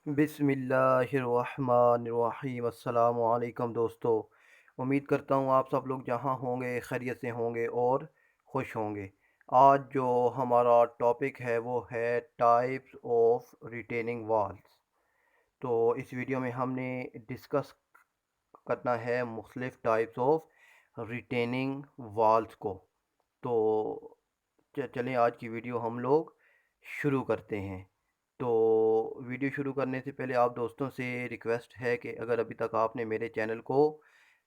बिस्मिल्लाहिर्रहमानिर्रहीम अस्सलामु अलैकुम दोस्तों। उम्मीद करता हूँ आप सब लोग जहाँ होंगे खैरियत से होंगे और खुश होंगे। आज जो हमारा टॉपिक है वो है टाइप्स ऑफ रिटेनिंग वॉल्स। तो इस वीडियो में हमने डिस्कस करना है मुख्तलिफ टाइप्स ऑफ रिटेनिंग वॉल्स को। तो चलें आज की वीडियो हम लोग शुरू करते हैं। तो वीडियो शुरू करने से पहले आप दोस्तों से रिक्वेस्ट है कि अगर अभी तक आपने मेरे चैनल को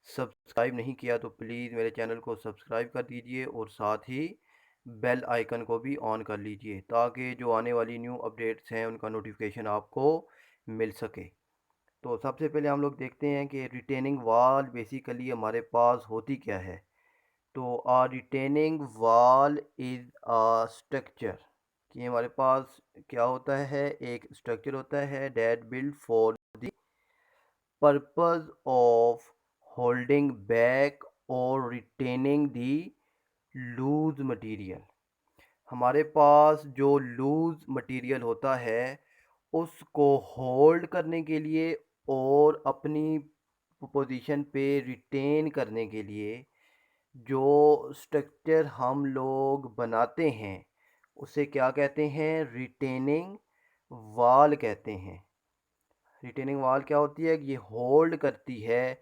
सब्सक्राइब नहीं किया तो प्लीज़ मेरे चैनल को सब्सक्राइब कर दीजिए और साथ ही बेल आइकन को भी ऑन कर लीजिए ताकि जो आने वाली न्यू अपडेट्स हैं उनका नोटिफिकेशन आपको मिल सके। तो सबसे पहले हम लोग देखते हैं कि रिटेनिंग वॉल बेसिकली हमारे पास होती क्या है। तो a retaining wall is a structure कि हमारे पास क्या होता है, एक स्ट्रक्चर होता है that build for the purpose of holding back और रिटेनिंग दी लूज मटेरियल। हमारे पास जो लूज मटेरियल होता है उसको होल्ड करने के लिए और अपनी पोजीशन पे रिटेन करने के लिए जो स्ट्रक्चर हम लोग बनाते हैं उसे क्या कहते हैं, रिटेनिंग वॉल कहते हैं। रिटेनिंग वॉल क्या होती है, ये होल्ड करती है,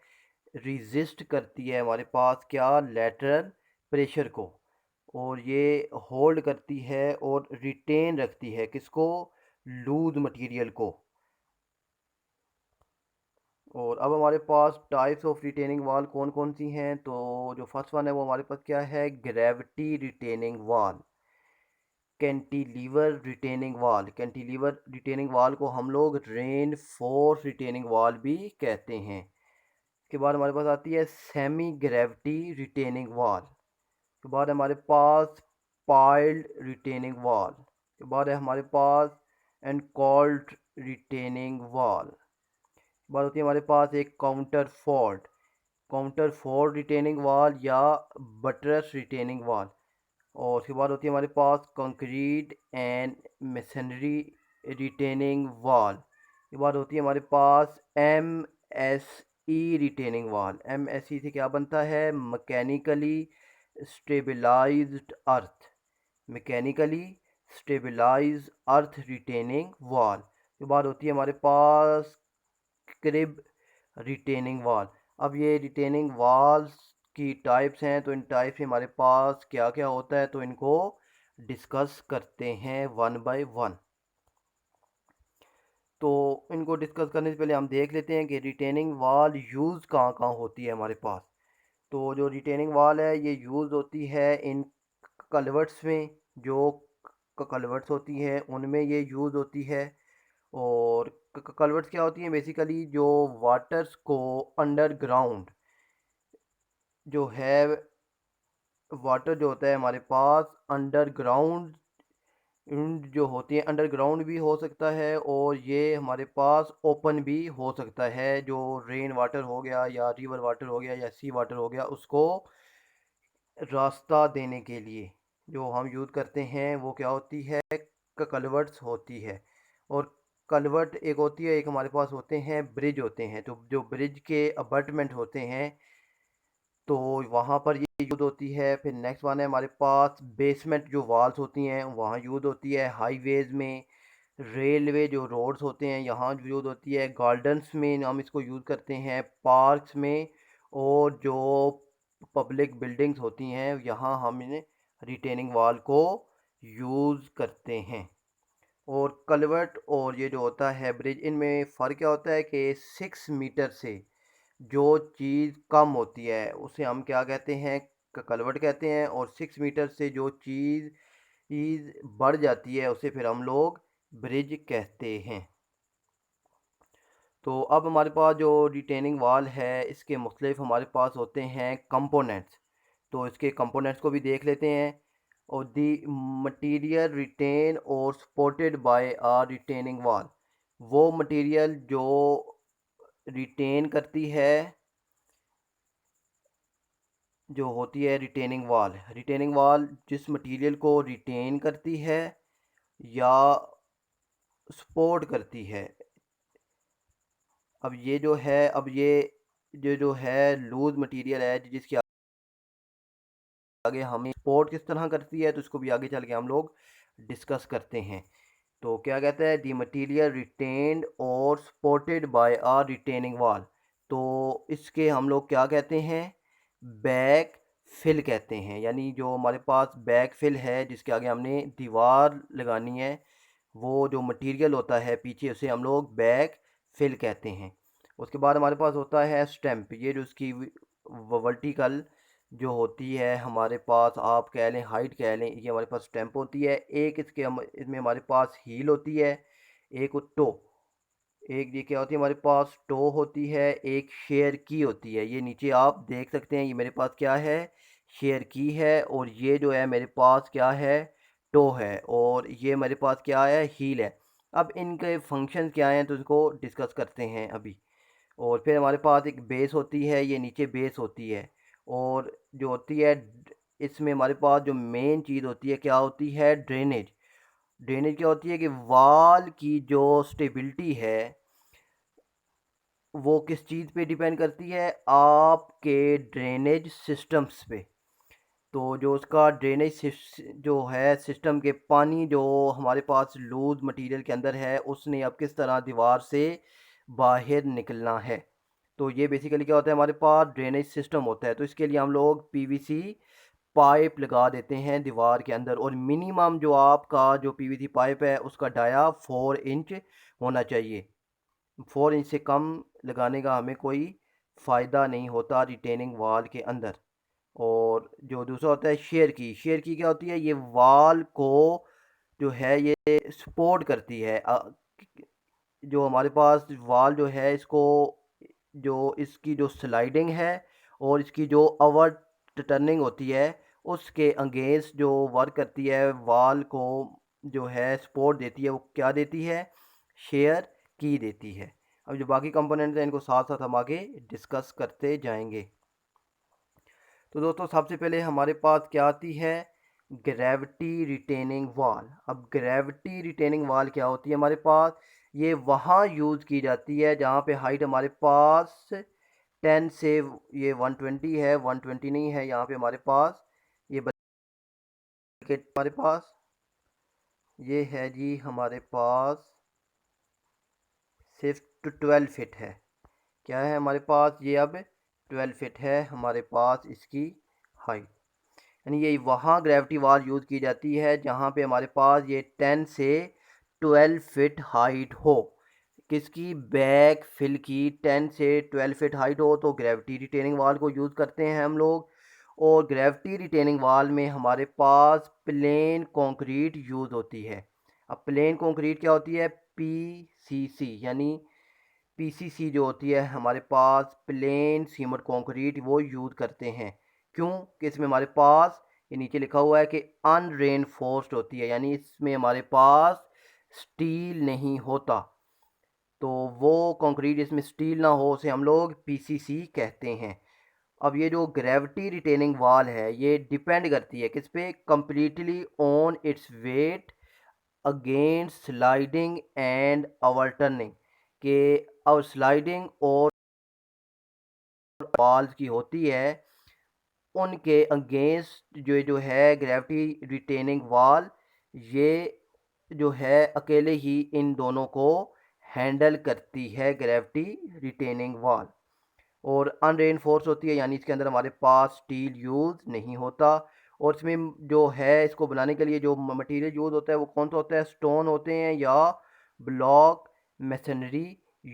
रिजिस्ट करती है हमारे पास क्या, लेटरल प्रेशर को। और ये होल्ड करती है और रिटेन रखती है किसको, लूज मटेरियल को। और अब हमारे पास टाइप्स ऑफ रिटेनिंग वॉल कौन कौन सी हैं। तो जो फर्स्ट वन है वो हमारे पास क्या है, gravity retaining wall, cantilever retaining wall. Cantilever retaining wall को हम लोग रेन फोर्स रिटेनिंग वॉल भी कहते हैं। इसके बाद हमारे पास आती है सेमी ग्रेविटी रिटेनिंग वॉल। उसके बाद हमारे पास पाइल्ड रिटेनिंग वॉल। उसके बाद है हमारे पास एनकॉल्ड रिटेनिंग वॉल। बाद होती है हमारे पास एक काउंटर फोर्ट रिटेनिंग वॉल या बटरस रिटेनिंग वॉल। और उसके बाद होती है हमारे पास concrete and machinery retaining wall. उसके बाद होती है हमारे पास M S E retaining wall. M S E से क्या बनता है, mechanically stabilised earth, mechanically stabilised earth retaining wall. उसके बाद होती है हमारे पास क्रिब रिटेनिंग वॉल। अब ये रिटेनिंग वॉल्स की टाइप्स हैं, तो इन टाइप से हमारे पास क्या क्या होता है तो इनको डिस्कस करते हैं वन बाय वन। तो इनको डिस्कस करने से पहले हम देख लेते हैं कि रिटेनिंग वॉल यूज़ कहाँ कहाँ होती है हमारे पास। तो जो रिटेनिंग वॉल है ये यूज़ होती है इन कलवर्ट्स में, जो कलवर्ट्स होती हैं उनमें ये यूज़ होती है। और कलवर्ट्स क्या होती हैं, बेसिकली जो वाटर्स को अंडरग्राउंड जो है, वाटर जो होता है हमारे पास अंडरग्राउंड जो होती है, अंडरग्राउंड भी हो सकता है और ये हमारे पास ओपन भी हो सकता है। जो रेन वाटर हो गया या रिवर वाटर हो गया या सी वाटर हो गया, उसको रास्ता देने के लिए जो हम यूज़ करते हैं वो क्या होती है, कलवर्ट्स होती है। और कलवर्ट एक होती है, एक हमारे पास होते हैं ब्रिज होते हैं। तो जो ब्रिज के अबटमेंट होते हैं तो वहाँ पर ये यूज़ होती है। फिर नेक्स्ट वन है हमारे पास बेसमेंट जो वॉल्स होती हैं वहाँ यूज़ होती है। हाईवेज़ में, रेलवे जो रोड्स होते हैं यहाँ यूज़ होती है। गार्डन्स में हम इसको यूज़ करते हैं, पार्क्स में, और जो पब्लिक बिल्डिंग्स होती हैं यहाँ हम इन्हें रिटेनिंग वॉल को यूज़ करते हैं। और कलवर्ट और ये जो होता है ब्रिज, इनमें फ़र्क क्या होता है कि 6 मीटर से जो चीज़ कम होती है उसे हम क्या कहते हैं, कलवर्ट कहते हैं। और 6 मीटर से जो चीज़ बढ़ जाती है उसे फिर हम लोग ब्रिज कहते हैं। तो अब हमारे पास जो रिटेनिंग वॉल है इसके मुख्तलिफ हमारे पास होते हैं कंपोनेंट्स। तो इसके कंपोनेंट्स को भी देख लेते हैं। और दी मटीरियल रिटेन और supported by a retaining wall, वो मटेरियल जो रिटेन करती है, जो होती है रिटेनिंग वॉल। रिटेनिंग वॉल जिस मटेरियल को रिटेन करती है या सपोर्ट करती है, अब ये जो है लूज़ मटीरियल है जिसके आगे हमें सपोर्ट किस तरह करती है, तो इसको भी आगे चल के हम लोग डिस्कस करते हैं। तो क्या कहता है, दी मटीरियल रिटेन्ड और सपोर्टेड बाय अ रिटेनिंग वॉल। तो इसके हम लोग क्या कहते हैं, बैक फिल कहते हैं। यानी जो हमारे पास बैक फिल है जिसके आगे हमने दीवार लगानी है, वो जो मटेरियल होता है पीछे उसे हम लोग बैक फिल कहते हैं। उसके बाद हमारे पास होता है स्टैम्प। ये जो उसकी वर्टिकल जो होती है हमारे पास, आप कह लें हाइट कह लें, ये हमारे पास स्टैम्प होती है। एक इसमें हमारे पास हील होती है, एक टो। एक ये क्या होती है, हमारे पास टो होती है, एक शेयर की होती है। ये नीचे आप देख सकते हैं, ये मेरे पास क्या है, शेयर की है। और ये जो है मेरे पास क्या है, टो है। और ये मेरे पास क्या है, हील है। अब इनके फंक्शन क्या हैं तो इसको डिस्कस करते हैं अभी। और फिर हमारे पास एक बेस होती है, ये नीचे बेस होती है। और जो होती है इसमें हमारे पास जो मेन चीज़ होती है क्या होती है, ड्रेनेज। ड्रेनेज क्या होती है कि वाल की जो स्टेबिलिटी है वो किस चीज़ पे डिपेंड करती है, आपके ड्रेनेज सिस्टम्स पे। तो जो उसका ड्रेनेज जो है सिस्टम के पानी जो हमारे पास लूज मटेरियल के अंदर है उसने अब किस तरह दीवार से बाहर निकलना है। तो ये बेसिकली क्या होता है, हमारे पास ड्रेनेज सिस्टम होता है। तो इसके लिए हम लोग पीवीसी पाइप लगा देते हैं दीवार के अंदर। और मिनिमम जो आपका जो पीवीसी पाइप है उसका डाया 4 इंच होना चाहिए। 4 इंच से कम लगाने का हमें कोई फ़ायदा नहीं होता रिटेनिंग वॉल के अंदर। और जो दूसरा होता है शेयर की क्या होती है, ये वॉल को जो है ये सपोर्ट करती है। जो हमारे पास वॉल जो है इसको, जो इसकी जो स्लाइडिंग है और इसकी जो आवर टर्निंग होती है उसके अगेंस्ट जो वर्क करती है, वॉल को जो है सपोर्ट देती है, वो क्या देती है, शेयर की देती है। अब जो बाकी कंपोनेंट्स हैं इनको साथ साथ हम आगे डिस्कस करते जाएंगे। तो दोस्तों सबसे पहले हमारे पास क्या आती है, ग्रेविटी रिटेनिंग वॉल। अब ग्रेविटी रिटेनिंग वॉल क्या होती है हमारे पास, ये वहाँ यूज़ की जाती है जहाँ पे हाइट हमारे पास 10 से, ये 120 है, 120 नहीं है यहाँ पे हमारे पास, ये बल्कि हमारे पास ये है जी, हमारे पास सिर्फ 12 फिट है। क्या है हमारे पास, ये अब 12 फिट है हमारे पास इसकी हाइट। यानी ये वहाँ ग्रेविटी वॉल यूज़ की जाती है जहाँ पे हमारे पास ये 10 से 12 फिट हाइट हो। किसकी, बैक फिल की 10 से 12 फिट हाइट हो तो ग्रेविटी रिटेनिंग वॉल को यूज़ करते हैं हम लोग। और ग्रेविटी रिटेनिंग वॉल में हमारे पास प्लेन कंक्रीट यूज़ होती है। अब प्लेन कंक्रीट क्या होती है, पीसीसी। यानी पीसीसी जो होती है हमारे पास प्लेन सीमेंट कंक्रीट वो यूज़ करते हैं। क्यों कि इसमें हमारे पास ये नीचे लिखा हुआ है कि अनरेनफोर्स्ड होती है, यानी इसमें हमारे पास स्टील नहीं होता। तो वो कंक्रीट इसमें स्टील ना हो उसे हम लोग पीसीसी कहते हैं। अब ये जो ग्रेविटी रिटेनिंग वॉल है ये डिपेंड करती है किस पे, completely on its weight against sliding and overturning. के और स्लाइडिंग और वॉल्स की होती है उनके अगेंस्ट जो है ग्रेविटी रिटेनिंग वॉल, ये जो है अकेले ही इन दोनों को हैंडल करती है ग्रेविटी रिटेनिंग वॉल। और अनरेनफोर्स होती है, यानी इसके अंदर हमारे पास स्टील यूज़ नहीं होता। और इसमें जो है इसको बनाने के लिए जो मटेरियल यूज़ होता है वो कौन सा होता है, स्टोन होते हैं या ब्लॉक मैसनरी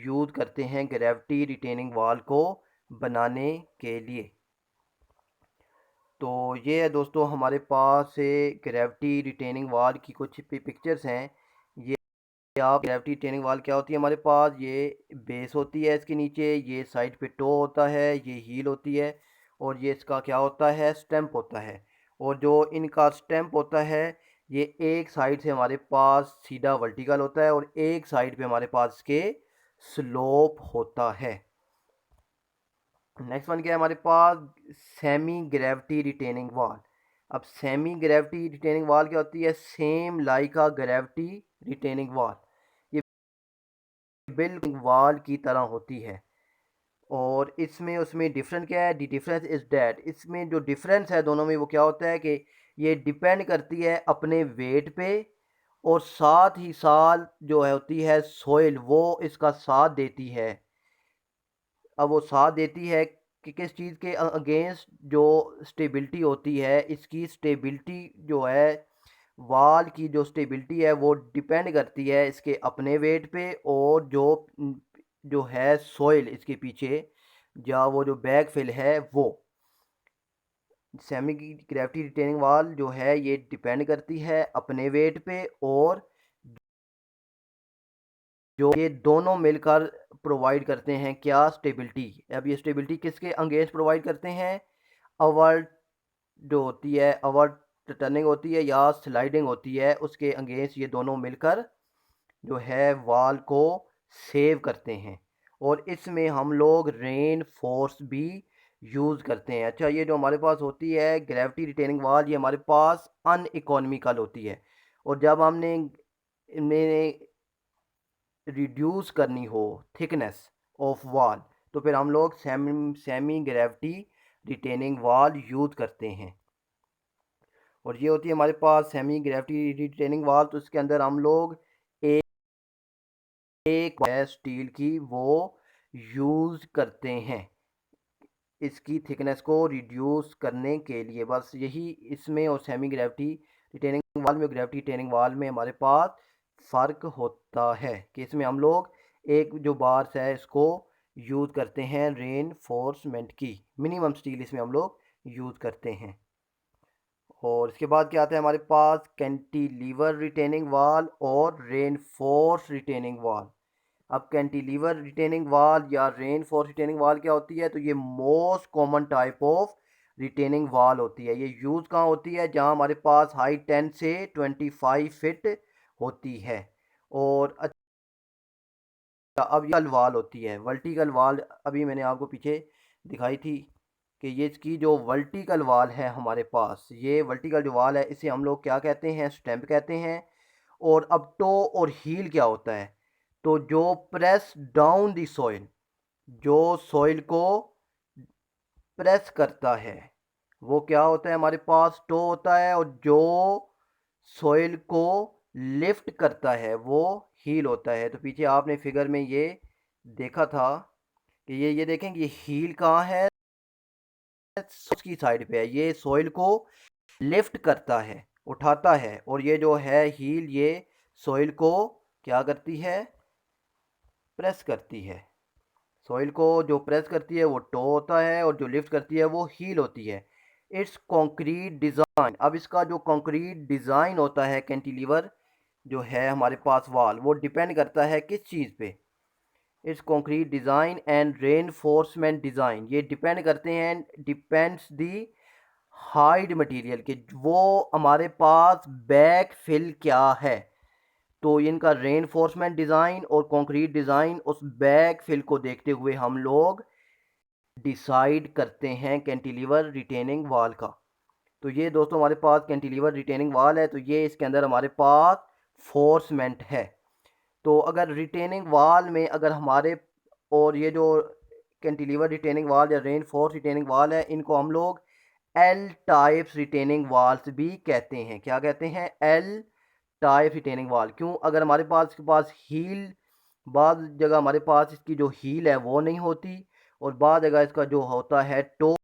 यूज़ करते हैं ग्रेविटी रिटेनिंग वॉल को बनाने के लिए। तो ये है दोस्तों हमारे पास से ग्रेविटी रिटेनिंग वॉल की कुछ पिक्चर्स हैं। ये आप ग्रेविटी रिटेनिंग वॉल क्या होती है हमारे पास, ये बेस होती है इसके नीचे, ये साइड पे टो होता है, ये हील होती है। और ये इसका क्या होता है, स्टैम्प होता है। और जो इनका स्टैम्प होता है ये एक साइड से हमारे पास सीधा वर्टिकल होता है और एक साइड पे हमारे पास इसके स्लोप होता है। नेक्स्ट वन क्या है हमारे पास, सेमी ग्रेविटी रिटेनिंग वॉल। अब सेमी ग्रेविटी रिटेनिंग वॉल क्या होती है, सेम लाइक अ ग्रेविटी रिटेनिंग वॉल। ये बिल्कुल वाल की तरह होती है। और इसमें उसमें डिफरेंस क्या है? द डिफरेंस इज़ दैट, इसमें जो डिफरेंस है दोनों में वो क्या होता है कि ये डिपेंड करती है अपने वेट पे, और साथ ही साथ जो है होती है सोइल, वो इसका साथ देती है। अब वो साथ देती है कि किस चीज़ के अगेंस्ट? जो स्टेबिलिटी होती है, इसकी स्टेबिलिटी जो है, वाल की जो स्टेबिलिटी है वो डिपेंड करती है इसके अपने वेट पे, और जो है सोइल इसके पीछे, या वो जो बैक फिल है वो। सेमी ग्रेविटी रिटेनिंग वाल जो है ये डिपेंड करती है अपने वेट पे, और जो ये दोनों मिलकर प्रोवाइड करते हैं क्या? स्टेबिलिटी। अब ये स्टेबिलिटी किसके अगेंस्ट प्रोवाइड करते हैं? अवर जो होती है, अवर टर्निंग होती है या स्लाइडिंग होती है, उसके अगेंस्ट ये दोनों मिलकर जो है वाल को सेव करते हैं। और इसमें हम लोग रेन फोर्स भी यूज़ करते हैं। अच्छा, ये जो हमारे पास होती है ग्रेविटी रिटेनिंग वाल, ये हमारे पास अनइकोनॉमिकल होती है। और जब हमने इन्हें रिड्यूस करनी हो थिकनेस ऑफ वाल, तो फिर हम लोग सेमी ग्रेविटी रिटेनिंग वाल यूज़ करते हैं। और ये होती है हमारे पास सेमी ग्रेविटी रिटेनिंग वाल। तो इसके अंदर हम लोग एक स्टील की वो यूज़ करते हैं इसकी थिकनेस को रिड्यूस करने के लिए। बस यही इसमें और सेमी ग्रेविटी रिटेनिंग वाल में, ग्रेविटी रिटेनिंग वाल में हमारे पास फ़र्क होता है कि इसमें हम लोग एक जो बार्स है इसको यूज़ करते हैं रेनफोर्समेंट की, मिनिमम स्टील इसमें हम लोग यूज़ करते हैं। और इसके बाद क्या आता है हमारे पास? कैंटिलीवर रिटेनिंग वाल और रेनफोर्स रिटेनिंग वाल। अब कैंटिलीवर रिटेनिंग वाल या रेनफोर्स रिटेनिंग वाल क्या होती है? तो ये most common type of retaining वाल होती है। ये यूज़ कहाँ होती है? जहाँ हमारे पास हाइट 10 से 25 फीट होती है। और अब ये वाल होती है वर्टिकल वाल, अभी मैंने आपको पीछे दिखाई थी कि ये इसकी जो वर्टिकल वाल है हमारे पास, ये वर्टिकल जो वाल है इसे हम लोग क्या कहते हैं? स्टैम्प कहते हैं। और अब टो और हील क्या होता है? तो जो प्रेस डाउन दी सॉइल, जो सॉइल को प्रेस करता है, वो क्या होता है? हमारे पास टो होता है। और जो सॉइल को लिफ्ट करता है वो हील होता है। तो पीछे आपने फिगर में ये देखा था कि ये देखें कि ये हील कहाँ है? उसकी साइड पे है। ये सॉइल को लिफ्ट करता है, उठाता है। और ये जो है हील, ये सॉइल को क्या करती है? प्रेस करती है। सॉइल को जो प्रेस करती है वो टो होता है, और जो लिफ्ट करती है वो हील होती है। It's concrete design. अब इसका जो कॉन्क्रीट डिज़ाइन होता है कैंटिलीवर जो है हमारे पास वाल, वो डिपेंड करता है किस चीज़ पे? It's concrete design and reinforcement design. ये डिपेंड करते हैं, डिपेंड्स दी हार्ड मटेरियल के, वो हमारे पास बैक फिल क्या है। तो इनका रेनफोर्समेंट डिज़ाइन और कंक्रीट डिज़ाइन उस बैक फिल को देखते हुए हम लोग डिसाइड करते हैं कैंटिलीवर रिटेनिंग वाल का। तो ये दोस्तों हमारे पास कैंटिलीवर रिटेनिंग वाल है। तो ये इसके अंदर हमारे पास फोर्समेंट है। तो अगर रिटेनिंग वाल में अगर हमारे, और ये जो कैंटिलीवर रिटेनिंग वाल या रेनफोर्स रिटेनिंग वाल है, इनको हम लोग एल टाइप्स रिटेनिंग वाल्स भी कहते हैं। क्या कहते हैं? एल टाइप रिटेनिंग वाल। क्यों? अगर हमारे पास इसके पास हील, बाद जगह हमारे पास इसकी जो हील है वो नहीं होती, और बाद जगह इसका जो होता है टो,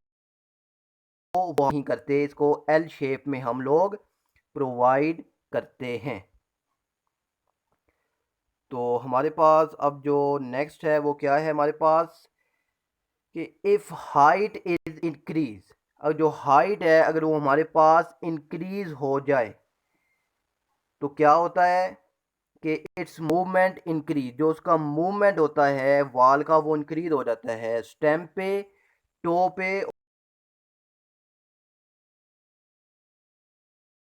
वो नहीं करते, इसको एल शेप में हम लोग प्रोवाइड करते हैं। तो हमारे पास अब जो नेक्स्ट है वो क्या है हमारे पास? कि इफ़ हाइट इज़ इंक्रीज, अगर जो हाइट है अगर वो हमारे पास इंक्रीज हो जाए, तो क्या होता है कि इट्स मूवमेंट इंक्रीज, जो उसका मूवमेंट होता है वाल का वो इंक्रीज हो जाता है स्टेम पे, टो पे,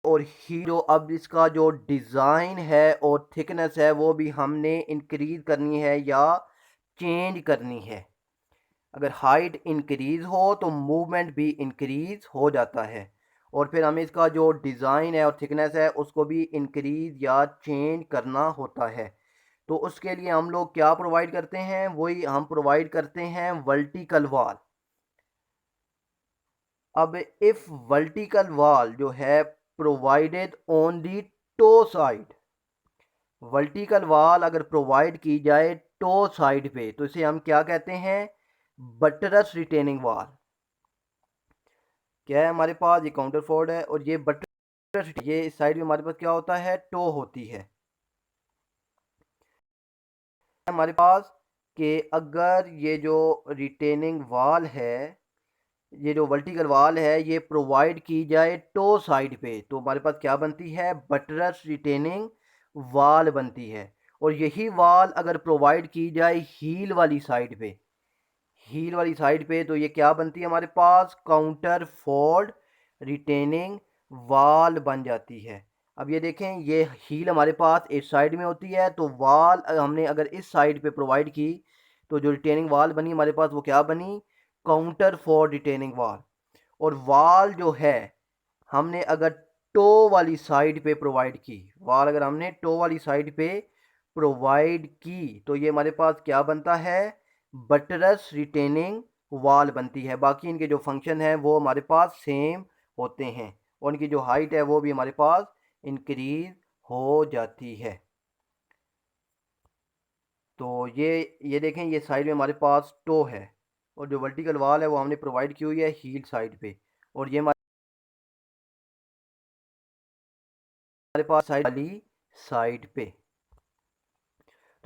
और हीरो। अब इसका जो डिज़ाइन है और थिकनेस है वो भी हमने इंक्रीज करनी है या चेंज करनी है। अगर हाइट इंक्रीज हो तो मूवमेंट भी इंक्रीज हो जाता है, और फिर हमें इसका जो डिज़ाइन है और थिकनेस है उसको भी इंक्रीज या चेंज करना होता है। तो उसके लिए हम लोग क्या प्रोवाइड करते हैं, वही हम प्रोवाइड करते हैं वर्टिकल वाल। अब इफ वर्टिकल वाल जो है provided on the toe side, vertical wall अगर प्रोवाइड की जाए टो साइड पे तो इसे हम क्या कहते हैं, बटरस रिटेनिंग वाल। क्या है हमारे पास, ये काउंटर फोर्ड है और ये बटरस, ये इस साइड में हमारे पास क्या होता है, टो होती है हमारे पास। कि अगर ये जो रिटेनिंग वाल है, ये जो वर्टिकल वाल है ये प्रोवाइड की जाए टो साइड पे तो हमारे पास क्या बनती है, बटरस रिटेनिंग वाल बनती है। और यही वाल अगर प्रोवाइड की जाए हील वाली साइड पे, हील वाली साइड पे तो ये क्या बनती है हमारे पास, काउंटर फोर्ड रिटेनिंग वाल बन जाती है। अब ये देखें, ये हील हमारे पास इस साइड में होती है तो वाल हमने अगर इस साइड पे प्रोवाइड की तो जो रिटेनिंग वाल बनी हमारे पास वो क्या बनी, काउंटर फोर्ड रिटेनिंग वाल। और वाल जो है हमने अगर टो वाली साइड पे प्रोवाइड की, वाल अगर हमने टो वाली साइड पे प्रोवाइड की तो ये हमारे पास क्या बनता है, बटरस रिटेनिंग वाल बनती है। बाकी इनके जो फंक्शन है वो हमारे पास सेम होते हैं और इनकी जो हाइट है वो भी हमारे पास इंक्रीज हो जाती है। तो ये देखें, ये साइड में हमारे पास टो है और जो वर्टिकल वाल है वो हमने प्रोवाइड की हुई है हील साइड पे, और ये हमारे पास साइड वाली साइड पे।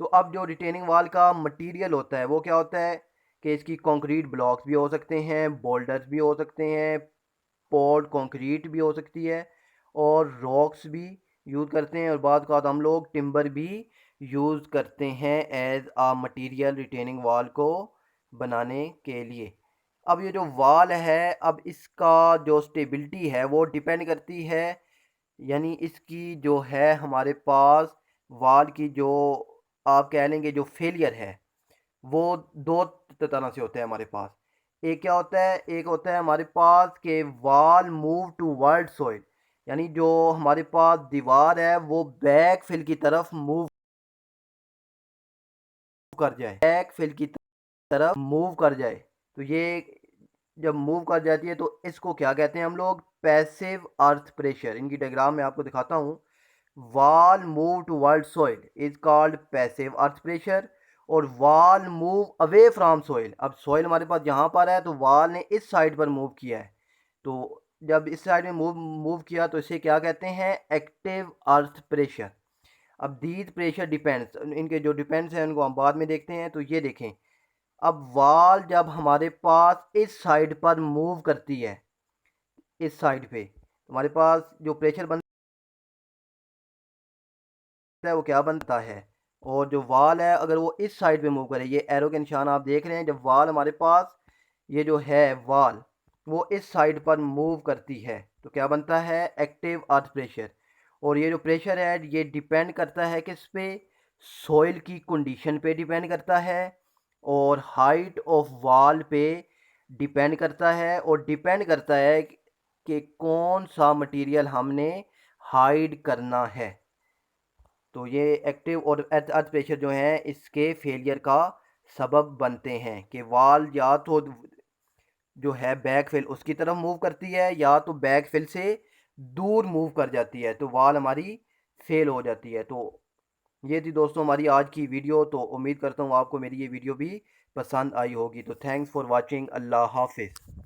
तो अब जो रिटेनिंग वाल का मटेरियल होता है वो क्या होता है, कि इसकी कंक्रीट ब्लॉक्स भी हो सकते हैं, बोल्डर्स भी हो सकते हैं, पोर्ड कंक्रीट भी हो सकती है, और रॉक्स भी यूज़ करते हैं, और बाद का हम लोग टिम्बर भी यूज़ करते हैं एज आ मटेरियल रिटेनिंग वाल को बनाने के लिए। अब ये जो वाल है, अब इसका जो स्टेबिलिटी है वो डिपेंड करती है, यानी इसकी जो है हमारे पास वाल की जो आप कह लेंगे जो फेलियर है वो दो तरह से होते हैं हमारे पास। एक क्या होता है, एक होता है हमारे पास के वाल मूव टू वर्ड सोइल, यानी जो हमारे पास दीवार है वो बैक फिल की तरफ मूव कर जाए, बैक फिल की तरफ मूव कर जाए। तो ये जब मूव कर जाती है तो इसको क्या कहते हैं हम लोग, पैसिव अर्थ प्रेशर। इनकी डायग्राम में आपको दिखाता हूँ। Wall move toward soil is called passive earth pressure, और wall move away from soil, अब सॉइल हमारे पास यहाँ पर है तो वॉल ने इस साइड पर मूव किया है, तो जब इस साइड में मूव किया तो इसे क्या कहते हैं, एक्टिव अर्थ प्रेशर। अब दीज प्रेशर डिपेंड्स, इनके जो डिपेंड्स हैं उनको हम बाद में देखते हैं। तो ये देखें, अब वॉल जब हमारे पास इस साइड पर मूव करती है, इस साइड पे तो हमारे पास जो प्रेशर बनता है वो क्या बनता है, और जो वाल है अगर वो इस साइड पे मूव करे, ये एरो के निशान आप देख रहे हैं, जब वाल हमारे पास ये जो है वाल वो इस साइड पर मूव करती है तो क्या बनता है, एक्टिव अर्थ प्रेशर। और ये जो प्रेशर है ये डिपेंड करता है किस पे, सॉइल की कंडीशन पे डिपेंड करता है, और हाइट ऑफ वॉल पे डिपेंड करता है, और डिपेंड करता है कि कौन सा मटेरियल हमने हाइड करना है। तो ये एक्टिव और अर्थ प्रेशर जो हैं इसके फेलियर का सबब बनते हैं, कि वाल या तो जो है बैक फिल उसकी तरफ मूव करती है या तो बैक फिल से दूर मूव कर जाती है तो वाल हमारी फेल हो जाती है। तो ये थी दोस्तों हमारी आज की वीडियो। तो उम्मीद करता हूँ आपको मेरी ये वीडियो भी पसंद आई होगी। तो थैंक्स फॉर वाचिंग। अल्लाह हाफिज़।